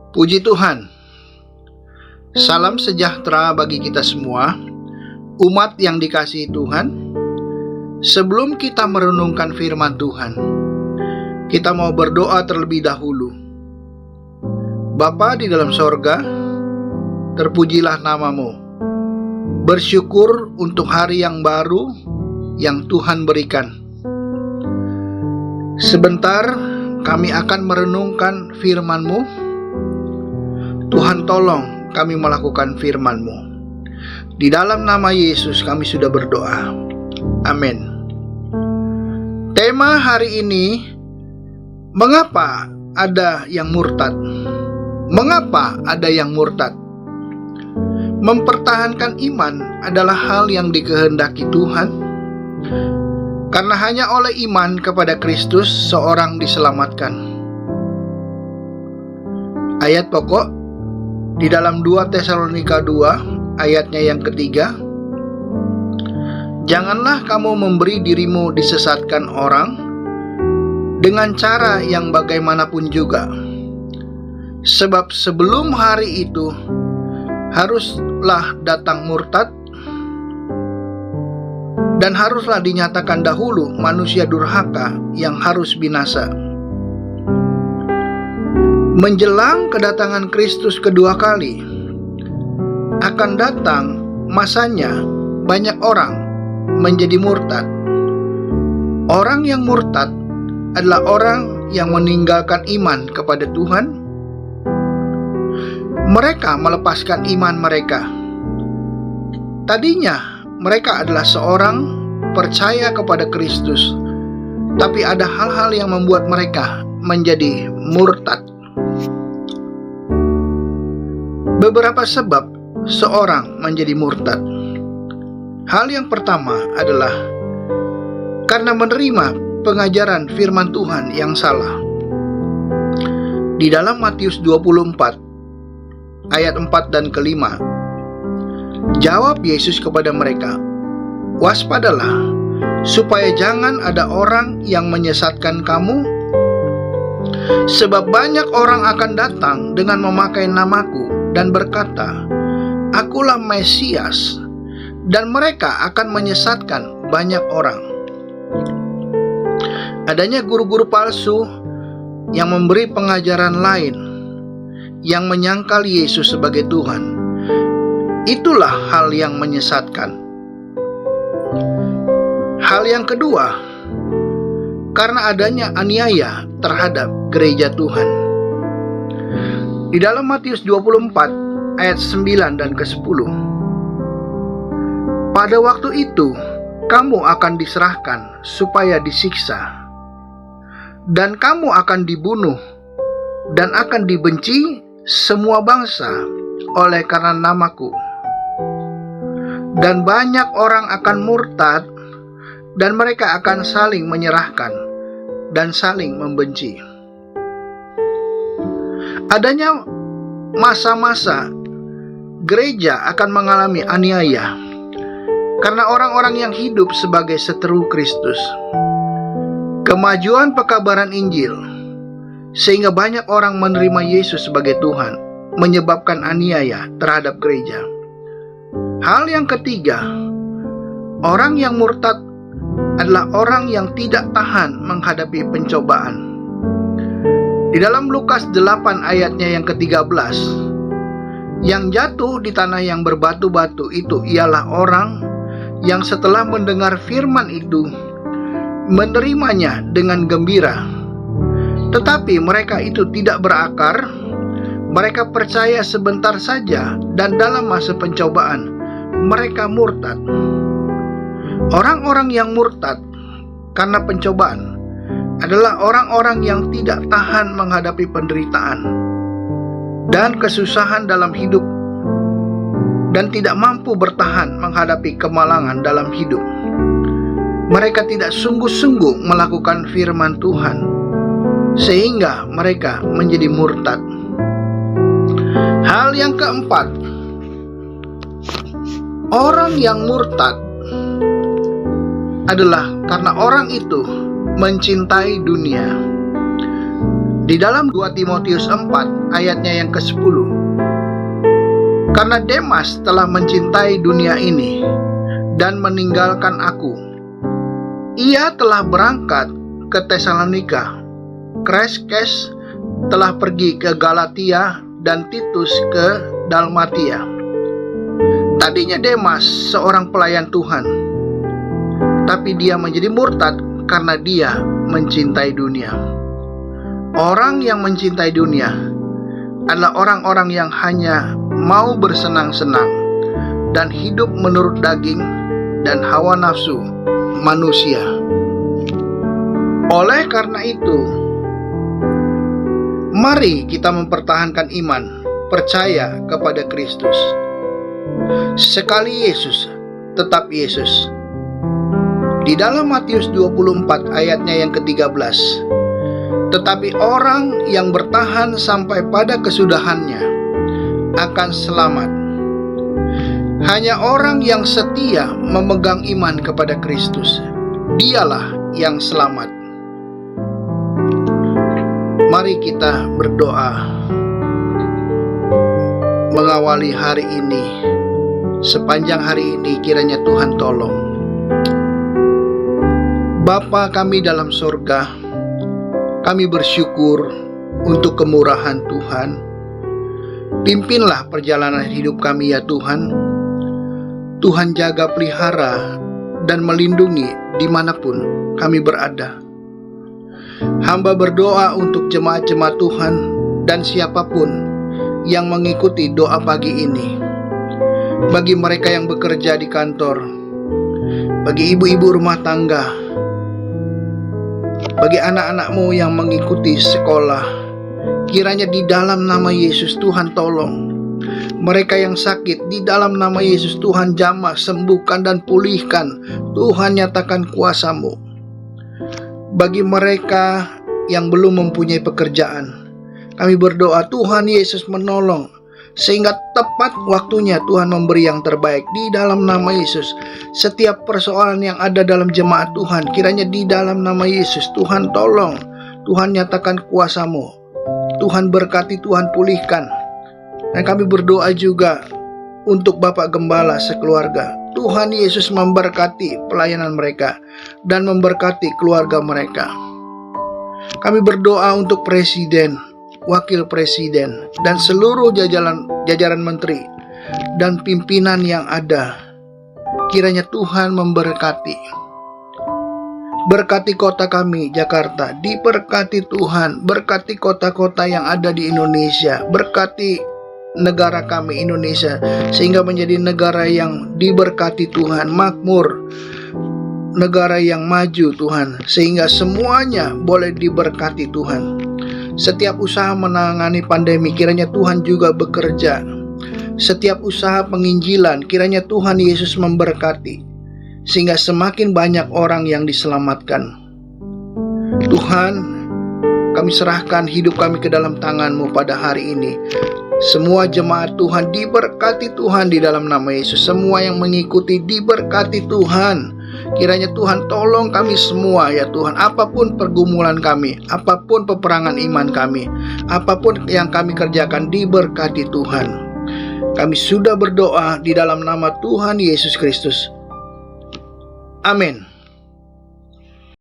Puji Tuhan. Salam sejahtera bagi kita semua, umat yang dikasihi Tuhan. Sebelum kita merenungkan firman Tuhan, kita mau berdoa terlebih dahulu. Bapa di dalam sorga, terpujilah namamu. Bersyukur untuk hari yang baru yang Tuhan berikan. Sebentar kami akan merenungkan firman-Mu. Tuhan, tolong kami melakukan firman-Mu. Di dalam nama Yesus kami sudah berdoa. Amin. Tema hari ini, mengapa ada yang murtad? Mengapa ada yang murtad? Mempertahankan iman adalah hal yang dikehendaki Tuhan, karena hanya oleh iman kepada Kristus seorang diselamatkan. Ayat pokok di dalam 2 Tesalonika 2 ayatnya yang ketiga, janganlah kamu memberi dirimu disesatkan orang dengan cara yang bagaimanapun juga, sebab sebelum hari itu haruslah datang murtad, dan haruslah dinyatakan dahulu manusia durhaka yang harus binasa. Menjelang kedatangan Kristus kedua kali, akan datang masanya banyak orang menjadi murtad. Orang yang murtad adalah orang yang meninggalkan iman kepada Tuhan. Mereka melepaskan iman mereka. Tadinya mereka adalah seorang percaya kepada Kristus, tapi ada hal-hal yang membuat mereka menjadi murtad. Beberapa sebab seorang menjadi murtad. Hal yang pertama adalah karena menerima pengajaran firman Tuhan yang salah. Di dalam Matius 24 ayat 4 dan ke-5, jawab Yesus kepada mereka, waspadalah supaya jangan ada orang yang menyesatkan kamu, sebab banyak orang akan datang dengan memakai namaku dan berkata, akulah Mesias, dan mereka akan menyesatkan banyak orang. Adanya guru-guru palsu yang memberi pengajaran lain, yang menyangkal Yesus sebagai Tuhan. Itulah hal yang menyesatkan. Hal yang kedua, karena adanya aniaya terhadap gereja Tuhan. Di dalam Matius 24 ayat 9 dan ke-10, pada waktu itu kamu akan diserahkan supaya disiksa, dan kamu akan dibunuh, dan akan dibenci semua bangsa oleh karena namaku. Dan banyak orang akan murtad, dan mereka akan saling menyerahkan dan saling membenci. Adanya masa-masa gereja akan mengalami aniaya karena orang-orang yang hidup sebagai seteru Kristus. Kemajuan pekabaran Injil sehingga banyak orang menerima Yesus sebagai Tuhan menyebabkan aniaya terhadap gereja. Hal yang ketiga, orang yang murtad adalah orang yang tidak tahan menghadapi pencobaan. Di dalam Lukas 8 ayatnya yang ke-13, yang jatuh di tanah yang berbatu-batu itu ialah orang yang setelah mendengar firman itu menerimanya dengan gembira. Tetapi mereka itu tidak berakar, mereka percaya sebentar saja, dan dalam masa pencobaan mereka murtad. Orang-orang yang murtad karena pencobaan adalah orang-orang yang tidak tahan menghadapi penderitaan dan kesusahan dalam hidup, dan tidak mampu bertahan menghadapi kemalangan dalam hidup. Mereka tidak sungguh-sungguh melakukan firman Tuhan, sehingga mereka menjadi murtad. Hal yang keempat, orang yang murtad adalah karena orang itu mencintai dunia. Di dalam 2 Timotius 4 ayatnya yang ke-10, karena Demas telah mencintai dunia ini dan meninggalkan aku. Ia telah berangkat ke Tesalonika, Kreskes telah pergi ke Galatia, dan Titus ke Dalmatia. Tadinya Demas seorang pelayan Tuhan, tapi dia menjadi murtad karena dia mencintai dunia. Orang yang mencintai dunia adalah orang-orang yang hanya mau bersenang-senang dan hidup menurut daging dan hawa nafsu manusia. Oleh karena itu, mari kita mempertahankan iman, percaya kepada Kristus. Sekali Yesus, tetap Yesus. Di dalam Matius 24 ayatnya yang ke-13, tetapi orang yang bertahan sampai pada kesudahannya akan selamat. Hanya orang yang setia memegang iman kepada Kristus, dialah yang selamat. Mari kita berdoa mengawali hari ini. Sepanjang hari ini kiranya Tuhan tolong. Bapa kami dalam sorga, kami bersyukur untuk kemurahan Tuhan. Pimpinlah perjalanan hidup kami ya Tuhan. Tuhan jaga pelihara dan melindungi dimanapun kami berada. Hamba berdoa untuk jemaat-jemaat Tuhan dan siapapun yang mengikuti doa pagi ini. Bagi mereka yang bekerja di kantor, bagi ibu-ibu rumah tangga, bagi anak-anak-Mu yang mengikuti sekolah, kiranya di dalam nama Yesus Tuhan tolong. Mereka yang sakit, di dalam nama Yesus Tuhan jamah, sembuhkan dan pulihkan. Tuhan nyatakan kuasa-Mu. Bagi mereka yang belum mempunyai pekerjaan, kami berdoa Tuhan Yesus menolong, sehingga tepat waktunya Tuhan memberi yang terbaik di dalam nama Yesus. Setiap persoalan yang ada dalam jemaat Tuhan, kiranya di dalam nama Yesus Tuhan tolong. Tuhan nyatakan kuasa-Mu. Tuhan berkati, Tuhan pulihkan. Dan kami berdoa juga untuk Bapak Gembala sekeluarga. Tuhan Yesus memberkati pelayanan mereka dan memberkati keluarga mereka. Kami berdoa untuk Presiden, Wakil Presiden, dan seluruh jajaran menteri dan pimpinan yang ada. Kiranya Tuhan memberkati. Berkati kota kami Jakarta, diberkati Tuhan. Berkati kota-kota yang ada di Indonesia. Berkati negara kami Indonesia, sehingga menjadi negara yang diberkati Tuhan, makmur, negara yang maju Tuhan, sehingga semuanya boleh diberkati Tuhan. Setiap usaha menangani pandemi, kiranya Tuhan juga bekerja. Setiap usaha penginjilan, kiranya Tuhan Yesus memberkati, sehingga semakin banyak orang yang diselamatkan. Tuhan, kami serahkan hidup kami ke dalam tangan-Mu pada hari ini. Semua jemaat Tuhan diberkati Tuhan di dalam nama Yesus. Semua yang mengikuti diberkati Tuhan. Kiranya Tuhan tolong kami semua ya Tuhan. Apapun pergumulan kami, apapun peperangan iman kami, apapun yang kami kerjakan, diberkati Tuhan. Kami sudah berdoa di dalam nama Tuhan Yesus Kristus. Amin.